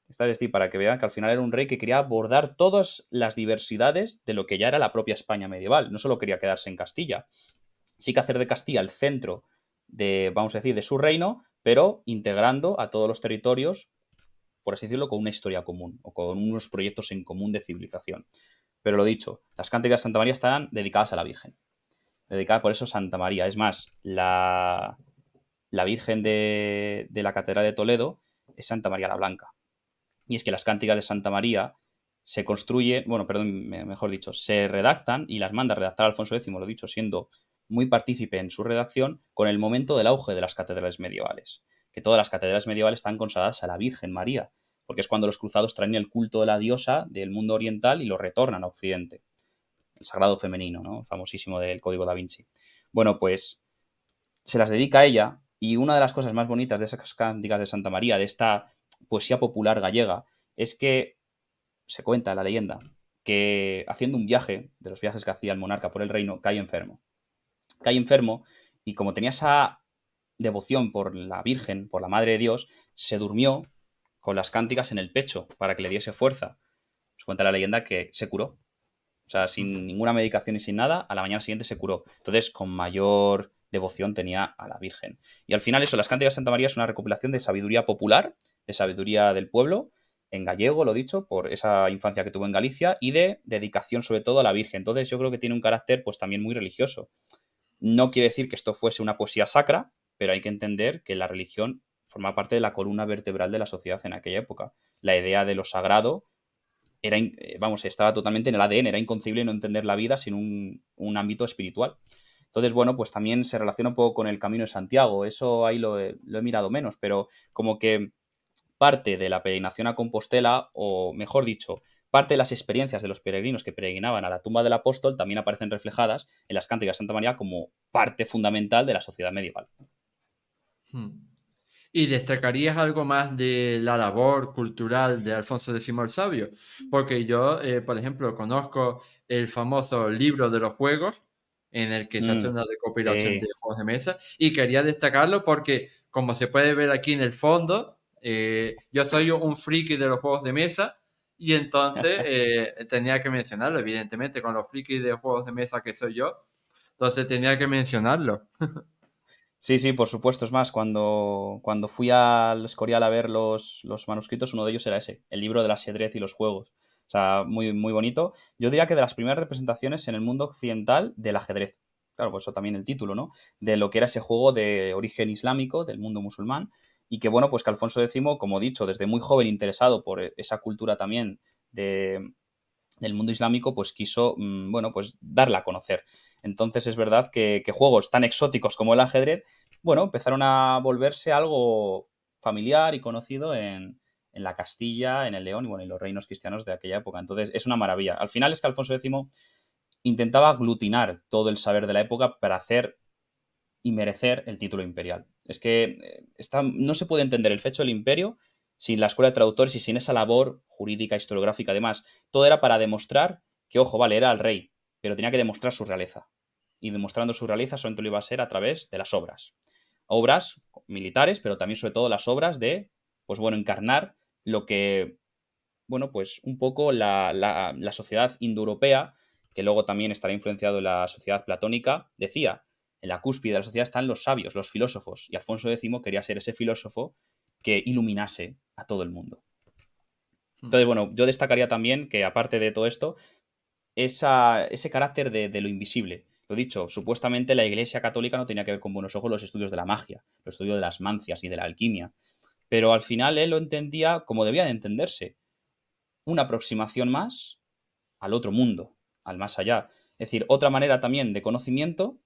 Está es decir, para que vean que al final era un rey que quería abordar todas las diversidades de lo que ya era la propia España medieval. No solo quería quedarse en Castilla, sí que hacer de Castilla el centro de, vamos a decir, de su reino, pero integrando a todos los territorios, por así decirlo, con una historia común o con unos proyectos en común de civilización. Pero lo dicho, las cánticas de Santa María estarán dedicadas a la Virgen. Dedicada por eso Santa María. Es más, la Virgen de la Catedral de Toledo es Santa María la Blanca. Y es que las cánticas de Santa María se construyen, bueno, perdón, mejor dicho, se redactan y las manda a redactar Alfonso X, lo dicho, siendo muy partícipe en su redacción con el momento del auge de las catedrales medievales. Que todas las catedrales medievales están consagradas a la Virgen María, porque es cuando los cruzados traen el culto de la diosa del mundo oriental y lo retornan a Occidente. El sagrado femenino, ¿no? Famosísimo del Código da Vinci. Bueno, pues se las dedica a ella y una de las cosas más bonitas de esas cánticas de Santa María, de esta poesía popular gallega, es que se cuenta la leyenda que haciendo un viaje, de los viajes que hacía el monarca por el reino, cae enfermo. Cae enfermo y como tenía esa devoción por la Virgen, por la Madre de Dios, se durmió con las cánticas en el pecho para que le diese fuerza. Se cuenta la leyenda que se curó. O sea, sin ninguna medicación y sin nada, a la mañana siguiente se curó. Entonces, con mayor devoción tenía a la Virgen. Y al final eso, las Cánticas de Santa María es una recopilación de sabiduría popular, de sabiduría del pueblo, en gallego, lo dicho, por esa infancia que tuvo en Galicia, y de dedicación sobre todo a la Virgen. Entonces yo creo que tiene un carácter pues también muy religioso. No quiere decir que esto fuese una poesía sacra, pero hay que entender que la religión forma parte de la columna vertebral de la sociedad en aquella época. La idea de lo sagrado era, vamos, estaba totalmente en el ADN, era inconcebible no entender la vida sin un ámbito espiritual. Entonces, bueno, pues también se relaciona un poco con el Camino de Santiago, eso ahí lo he mirado menos, pero como que parte de la peregrinación a Compostela, o mejor dicho, parte de las experiencias de los peregrinos que peregrinaban a la tumba del apóstol también aparecen reflejadas en las cánticas de Santa María como parte fundamental de la sociedad medieval. Hmm. ¿Y destacarías algo más de la labor cultural de Alfonso X el Sabio? Porque yo, por ejemplo, conozco el famoso libro de los juegos, en el que se hace Mm, una recopilación de sí. juegos de mesa, y quería destacarlo porque, como se puede ver aquí en el fondo, yo soy un friki de los juegos de mesa, y entonces tenía que mencionarlo, evidentemente, con los frikis de juegos de mesa que soy yo, entonces tenía que mencionarlo. Sí, sí, por supuesto. Es más, cuando fui al Escorial a ver los manuscritos, uno de ellos era ese, el libro del ajedrez y los juegos. O sea, muy, muy bonito. Yo diría que de las primeras representaciones en el mundo occidental del ajedrez. Claro, por eso también el título, ¿no? De lo que era ese juego de origen islámico, del mundo musulmán. Y que, bueno, pues que Alfonso X, como he dicho, desde muy joven interesado por esa cultura también del mundo islámico, pues quiso, bueno, pues darla a conocer. Entonces es verdad que juegos tan exóticos como el ajedrez, bueno, empezaron a volverse algo familiar y conocido en la Castilla, en el León y bueno, en los reinos cristianos de aquella época. Entonces es una maravilla. Al final es que Alfonso X intentaba aglutinar todo el saber de la época para hacer y merecer el título imperial. Es que no se puede entender el fecho del imperio sin la escuela de traductores y sin esa labor jurídica, historiográfica, además. Todo era para demostrar que, ojo, vale, era el rey, pero tenía que demostrar su realeza. Y demostrando su realeza solamente lo iba a ser a través de las obras. Obras militares, pero también sobre todo las obras de, pues bueno, encarnar lo que, bueno, pues un poco la sociedad indoeuropea, que luego también estará influenciado en la sociedad platónica, decía, en la cúspide de la sociedad están los sabios, los filósofos, y Alfonso X quería ser ese filósofo que iluminase a todo el mundo. Entonces, bueno, yo destacaría también que, aparte de todo esto, ese carácter de lo invisible. Lo dicho, supuestamente la Iglesia Católica no tenía que ver con buenos ojos los estudios de la magia, los estudios de las mancias y de la alquimia, pero al final él lo entendía como debía de entenderse, una aproximación más al otro mundo, al más allá. Es decir, otra manera también de conocimiento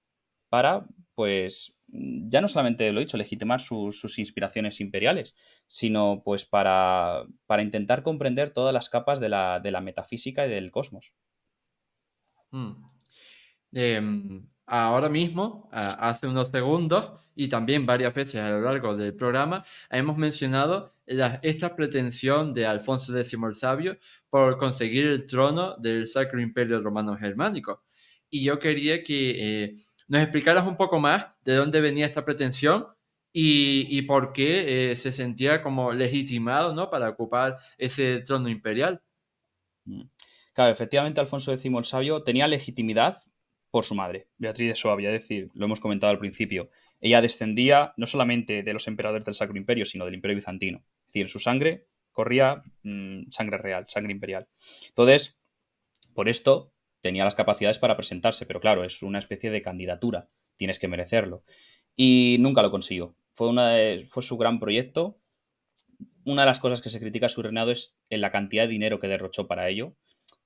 para, pues, ya no solamente lo he dicho, legitimar sus inspiraciones imperiales, sino pues para intentar comprender todas las capas de la metafísica y del cosmos. Mm. Ahora mismo, hace unos segundos, y también varias veces a lo largo del programa, hemos mencionado esta pretensión de Alfonso X el Sabio por conseguir el trono del Sacro Imperio Romano Germánico. Y yo quería que nos explicaras un poco más de dónde venía esta pretensión y por qué se sentía como legitimado, ¿no? Para ocupar ese trono imperial. Mm. Claro, efectivamente Alfonso X el Sabio tenía legitimidad por su madre, Beatriz de Suabia, es decir, lo hemos comentado al principio. Ella descendía no solamente de los emperadores del Sacro Imperio, sino del Imperio Bizantino. Es decir, en su sangre corría sangre real, sangre imperial. Entonces, por esto tenía las capacidades para presentarse, pero claro, es una especie de candidatura, tienes que merecerlo. Y nunca lo consiguió. Fue su gran proyecto. Una de las cosas que se critica a su reinado es en la cantidad de dinero que derrochó para ello,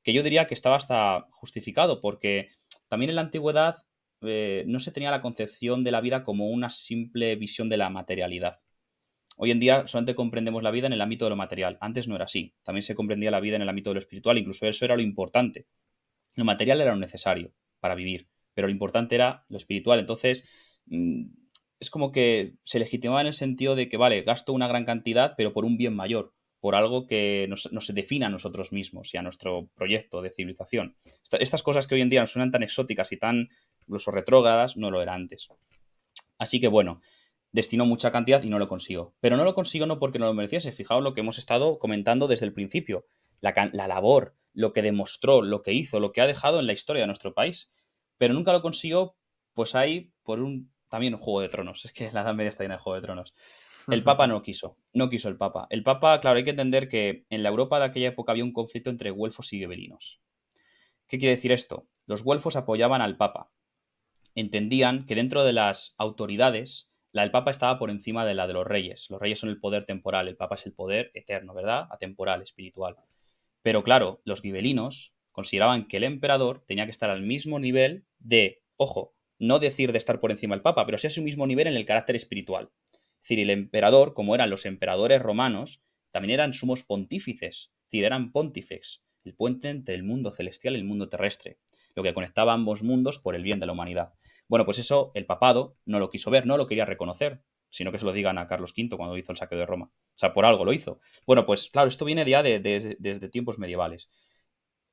que yo diría que estaba hasta justificado, porque también en la antigüedad no se tenía la concepción de la vida como una simple visión de la materialidad. Hoy en día solamente comprendemos la vida en el ámbito de lo material. Antes no era así. También se comprendía la vida en el ámbito de lo espiritual. Incluso eso era lo importante. Lo material era lo necesario para vivir, pero lo importante era lo espiritual. Entonces, es como que se legitimaba en el sentido de que, vale, gasto una gran cantidad, pero por un bien mayor, por algo que nos define a nosotros mismos y a nuestro proyecto de civilización. Estas cosas que hoy en día nos suenan tan exóticas y tan incluso retrógradas, no lo era antes. Así que bueno, destinó mucha cantidad y no lo consiguió. Pero no lo consiguió no porque no lo mereciese. Fijaos lo que hemos estado comentando desde el principio. La labor, lo que demostró, lo que hizo, lo que ha dejado en la historia de nuestro país. Pero nunca lo consiguió, pues ahí, por también un Juego de Tronos. Es que la Edad Media está llena de Juego de Tronos. El Papa no quiso. No quiso el Papa. El Papa, claro, hay que entender que en la Europa de aquella época había un conflicto entre güelfos y gibelinos. ¿Qué quiere decir esto? Los güelfos apoyaban al Papa, entendían que dentro de las autoridades, la del Papa estaba por encima de la de los reyes. Los reyes son el poder temporal, el Papa es el poder eterno, ¿verdad? Atemporal, espiritual. Pero claro, los gibelinos consideraban que el emperador tenía que estar al mismo nivel de, ojo, no decir de estar por encima del Papa, pero sí a su mismo nivel en el carácter espiritual. Es decir, el emperador, como eran los emperadores romanos, también eran sumos pontífices, es decir, eran pontífex, el puente entre el mundo celestial y el mundo terrestre, lo que conectaba ambos mundos por el bien de la humanidad. Bueno, pues eso el papado no lo quiso ver, no lo quería reconocer, sino que se lo digan a Carlos V cuando hizo el saqueo de Roma. O sea, por algo lo hizo. Bueno, pues claro, esto viene ya desde tiempos medievales.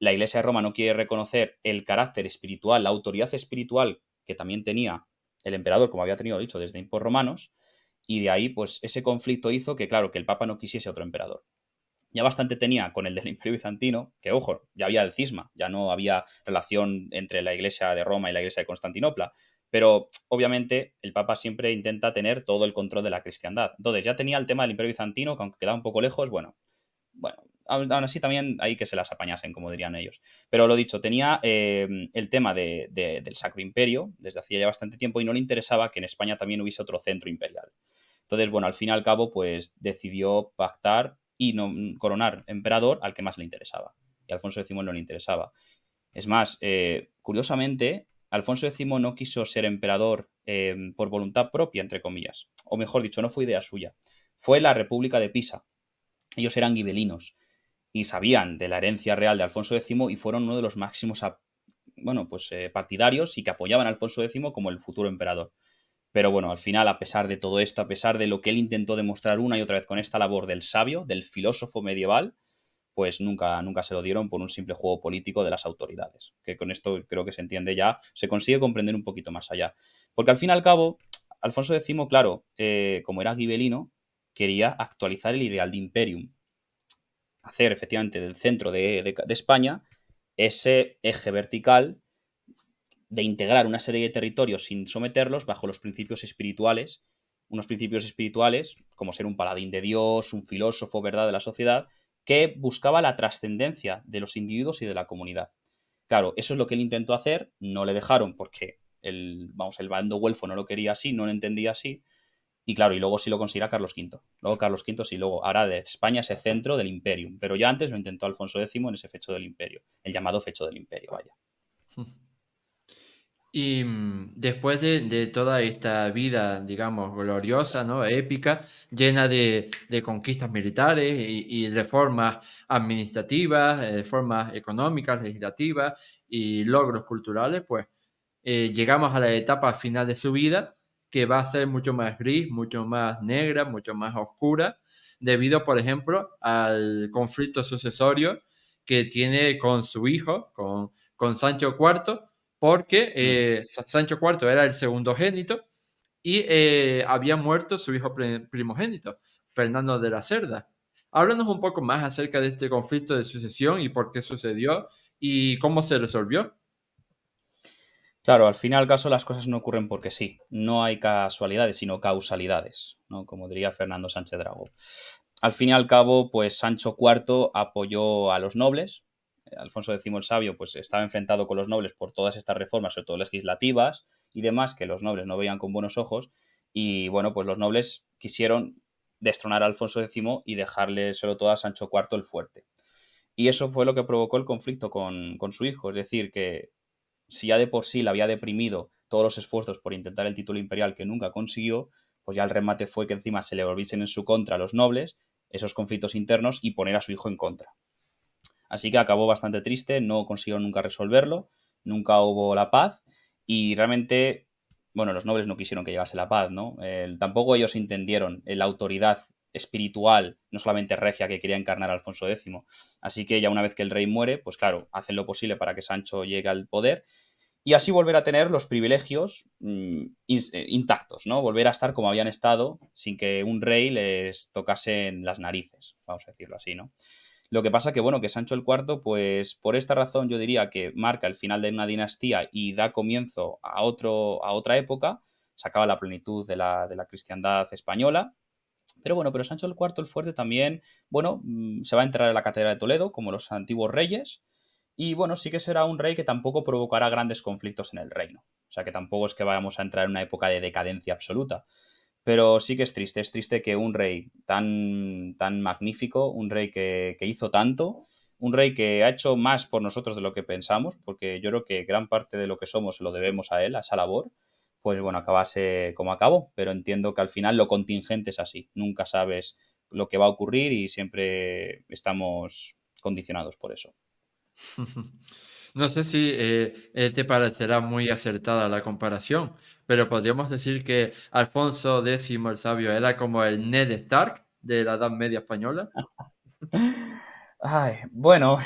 La Iglesia de Roma no quiere reconocer el carácter espiritual, la autoridad espiritual que también tenía el emperador, como había tenido dicho desde tiempos romanos, y de ahí, pues ese conflicto hizo que, claro, que el Papa no quisiese otro emperador. Ya bastante tenía con el del Imperio Bizantino, que ojo, ya había el cisma, ya no había relación entre la Iglesia de Roma y la Iglesia de Constantinopla, pero obviamente el Papa siempre intenta tener todo el control de la cristiandad. Entonces ya tenía el tema del Imperio Bizantino, que aunque quedaba un poco lejos, bueno, aún así también hay que se las apañasen, como dirían ellos. Pero lo dicho, tenía el tema del Sacro Imperio desde hacía ya bastante tiempo y no le interesaba que en España también hubiese otro centro imperial. Entonces, bueno, al fin y al cabo, pues decidió pactar y no, coronar emperador al que más le interesaba. Y a Alfonso X no le interesaba. Es más, curiosamente, Alfonso X no quiso ser emperador por voluntad propia, entre comillas. O mejor dicho, no fue idea suya. Fue la República de Pisa. Ellos eran gibelinos y sabían de la herencia real de Alfonso X y fueron uno de los máximos partidarios y que apoyaban a Alfonso X como el futuro emperador. Pero bueno, al final, a pesar de todo esto, a pesar de lo que él intentó demostrar una y otra vez con esta labor del sabio, del filósofo medieval, pues nunca se lo dieron por un simple juego político de las autoridades. Que con esto creo que se entiende ya, se consigue comprender un poquito más allá. Porque al fin y al cabo, Alfonso X, claro, como era gibelino, quería actualizar el ideal de imperium, hacer efectivamente del centro de España ese eje vertical de integrar una serie de territorios sin someterlos bajo los principios espirituales, unos principios espirituales como ser un paladín de Dios, un filósofo, ¿verdad?, de la sociedad, que buscaba la trascendencia de los individuos y de la comunidad. Claro, eso es lo que él intentó hacer, no le dejaron porque el bando güelfo no lo quería así, no lo entendía así, y claro, y luego sí lo conseguirá Carlos V. Luego Carlos V sí, luego hará de España ese centro del Imperium. Pero ya antes lo intentó Alfonso X en ese fecho del Imperio. El llamado fecho del Imperio, vaya. Y después de toda esta vida, digamos, gloriosa, ¿no? Épica, llena de conquistas militares y reformas administrativas, reformas económicas, legislativas y logros culturales, pues llegamos a la etapa final de su vida, que va a ser mucho más gris, mucho más negra, mucho más oscura, debido, por ejemplo, al conflicto sucesorio que tiene con su hijo, con Sancho IV, porque Mm, Sancho IV era el segundo génito y había muerto su hijo primogénito, Fernando de la Cerda. Háblanos un poco más acerca de este conflicto de sucesión y por qué sucedió y cómo se resolvió. Claro, al fin y al caso las cosas no ocurren porque sí. No hay casualidades, sino causalidades, ¿no? Como diría Fernando Sánchez Dragó. Al fin y al cabo, pues Sancho IV apoyó a los nobles. Alfonso X el Sabio pues estaba enfrentado con los nobles por todas estas reformas, sobre todo legislativas y demás, que los nobles no veían con buenos ojos. Y bueno, pues los nobles quisieron destronar a Alfonso X y dejarle solo todo a Sancho IV el Fuerte. Y eso fue lo que provocó el conflicto con su hijo. Es decir, que si ya de por sí le había deprimido todos los esfuerzos por intentar el título imperial que nunca consiguió, pues ya el remate fue que encima se le volviesen en su contra los nobles, esos conflictos internos y poner a su hijo en contra. Así que acabó bastante triste, no consiguió nunca resolverlo, nunca hubo la paz y realmente, bueno, los nobles no quisieron que llegase la paz, ¿no? Tampoco ellos entendieron la autoridad espiritual, no solamente regia, que quería encarnar Alfonso X. Así que ya una vez que el rey muere, pues claro, hacen lo posible para que Sancho llegue al poder y así volver a tener los privilegios intactos, ¿no? Volver a estar como habían estado sin que un rey les tocase en las narices, vamos a decirlo así, ¿no? Lo que pasa que, bueno, que Sancho el Cuarto, pues por esta razón yo diría que marca el final de una dinastía y da comienzo a otra época, se acaba la plenitud de la cristiandad española, pero bueno, pero Sancho el Cuarto el Fuerte también, bueno, se va a entrar en la Catedral de Toledo como los antiguos reyes y bueno, sí que será un rey que tampoco provocará grandes conflictos en el reino. O sea que tampoco es que vayamos a entrar en una época de decadencia absoluta. Pero sí que es triste que un rey tan magnífico, un rey que hizo tanto, un rey que ha hecho más por nosotros de lo que pensamos, porque yo creo que gran parte de lo que somos lo debemos a él, a esa labor, pues bueno, acabase como acabó, pero entiendo que al final lo contingente es así, nunca sabes lo que va a ocurrir y siempre estamos condicionados por eso. No sé si te parecerá muy acertada la comparación, pero podríamos decir que Alfonso X el Sabio era como el Ned Stark de la Edad Media española. Ay, bueno,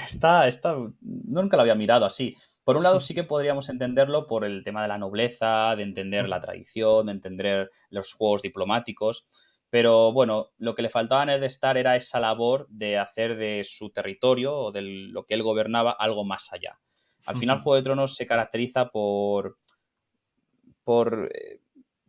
nunca lo había mirado así. Por un lado, sí que podríamos entenderlo por el tema de la nobleza, de entender la tradición, de entender los juegos diplomáticos. Pero bueno, lo que le faltaba a Ned Stark era esa labor de hacer de su territorio o de lo que él gobernaba algo más allá. Al final, Juego de Tronos se caracteriza por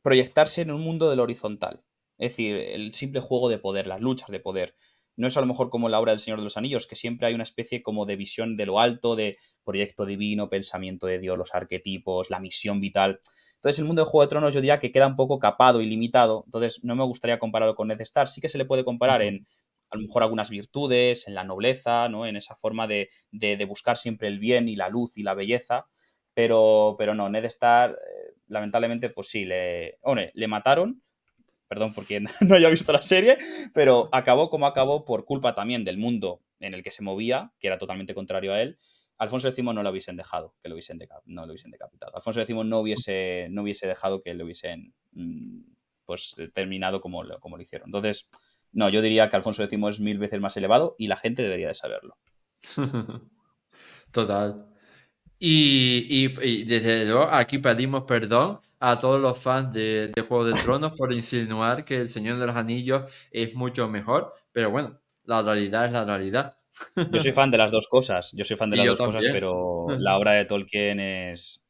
proyectarse en un mundo del horizontal. Es decir, el simple juego de poder, las luchas de poder. No es a lo mejor como la obra del Señor de los Anillos, que siempre hay una especie como de visión de lo alto, de proyecto divino, pensamiento de Dios, los arquetipos, la misión vital. Entonces, el mundo de Juego de Tronos yo diría que queda un poco capado y limitado. Entonces, no me gustaría compararlo con Ned Stark. Sí que se le puede comparar en a lo mejor algunas virtudes, en la nobleza, ¿no? En esa forma de buscar siempre el bien y la luz y la belleza. Pero no, Ned Stark lamentablemente, pues sí, hombre, le mataron, perdón por quien no haya visto la serie, pero acabó como acabó por culpa también del mundo en el que se movía, que era totalmente contrario a él. Alfonso X no lo hubiesen dejado, que no lo hubiesen decapitado. Alfonso X no hubiese dejado que lo hubiesen pues terminado como lo hicieron. Entonces, no, yo diría que Alfonso X es 1000 veces más elevado y la gente debería de saberlo. Total. Y desde luego aquí pedimos perdón a todos los fans de Juego de Tronos por insinuar que El Señor de los Anillos es mucho mejor, pero bueno, la realidad es la realidad. Yo soy fan de las dos cosas, yo soy fan de Y las yo dos cosas, también. pero la obra de Tolkien es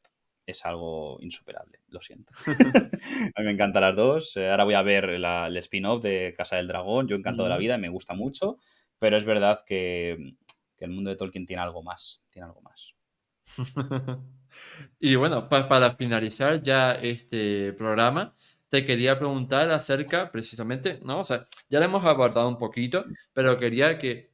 algo insuperable, lo siento. A mí me encantan las dos. Ahora voy a ver el spin-off de Casa del Dragón, yo encantado de la Mm. vida, me gusta mucho, pero es verdad que el mundo de Tolkien tiene algo más. Y bueno, para finalizar ya este programa, te quería preguntar acerca precisamente, ¿no? O sea, ya lo hemos abordado un poquito, pero quería que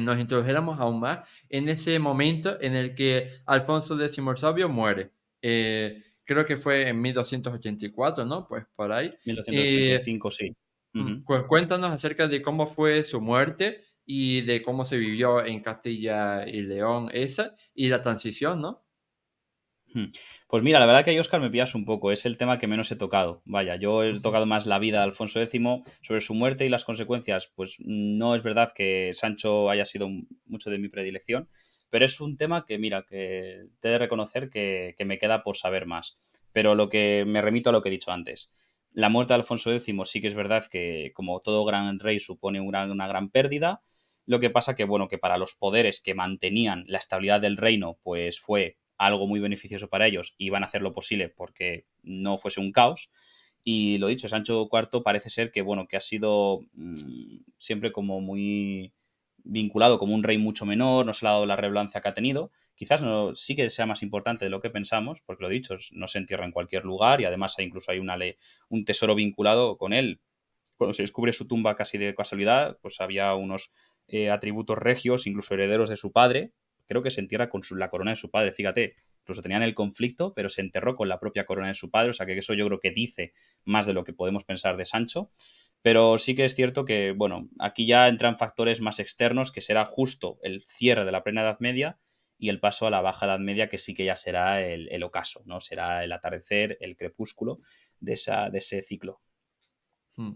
nos introdujéramos aún más en ese momento en el que Alfonso X el Sabio muere. Creo que fue en 1284, ¿no? Pues por ahí. Mil doscientos ochenta y Eh, cinco sí. Ujú. pues cuéntanos acerca de cómo fue su muerte y de cómo se vivió en Castilla y León esa y la transición, ¿no? Hmm. Pues mira, la verdad que ahí, Oscar, me pillas un poco. Es el tema que menos he tocado. Vaya, yo he tocado más la vida de Alfonso X sobre su muerte y las consecuencias. Pues no es verdad que Sancho haya sido mucho de mi predilección, pero es un tema que, mira, que te he de reconocer que me queda por saber más. Pero lo que me remito a lo que he dicho antes. La muerte de Alfonso X sí que es verdad que, como todo gran rey, supone una gran pérdida. Lo que pasa que, bueno, que para los poderes que mantenían la estabilidad del reino, pues fue algo muy beneficioso para ellos y van a hacer lo posible porque no fuese un caos. Y lo dicho, Sancho IV parece ser que, bueno, que ha sido siempre como muy vinculado como un rey mucho menor, no se le ha dado la relevancia que ha tenido. Quizás no, sí que sea más importante de lo que pensamos, porque lo dicho, no se entierra en cualquier lugar y además incluso hay un tesoro vinculado con él. Cuando se descubre su tumba casi de casualidad, pues había unos atributos regios, incluso herederos de su padre. Creo que se entierra con la corona de su padre, fíjate. Incluso tenían el conflicto, pero se enterró con la propia corona de su padre. O sea que eso yo creo que dice más de lo que podemos pensar de Sancho. Pero sí que es cierto que, bueno, aquí ya entran factores más externos, que será justo el cierre de la plena Edad Media y el paso a la Baja Edad Media, que sí que ya será el ocaso, ¿no? Será el atardecer, el crepúsculo de ese ciclo. Mm.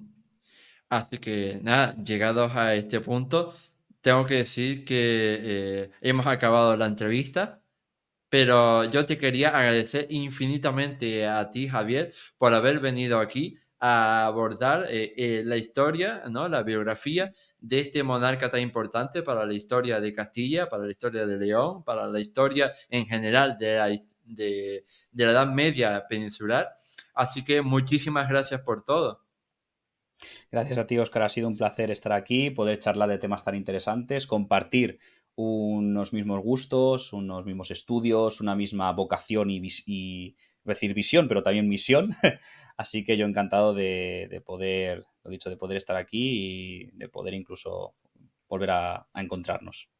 Así que nada, llegados a este punto, tengo que decir que hemos acabado la entrevista, pero yo te quería agradecer infinitamente a ti, Javier, por haber venido aquí a abordar la historia, ¿no? La biografía de este monarca tan importante para la historia de Castilla, para la historia de León, para la historia en general de la Edad Media peninsular. Así que muchísimas gracias por todo. Gracias a ti, Oscar. Ha sido un placer estar aquí, poder charlar de temas tan interesantes, compartir unos mismos gustos, unos mismos estudios, una misma vocación y decir visión, pero también misión. Así que yo encantado de poder, lo dicho, de poder estar aquí y de poder incluso volver a encontrarnos.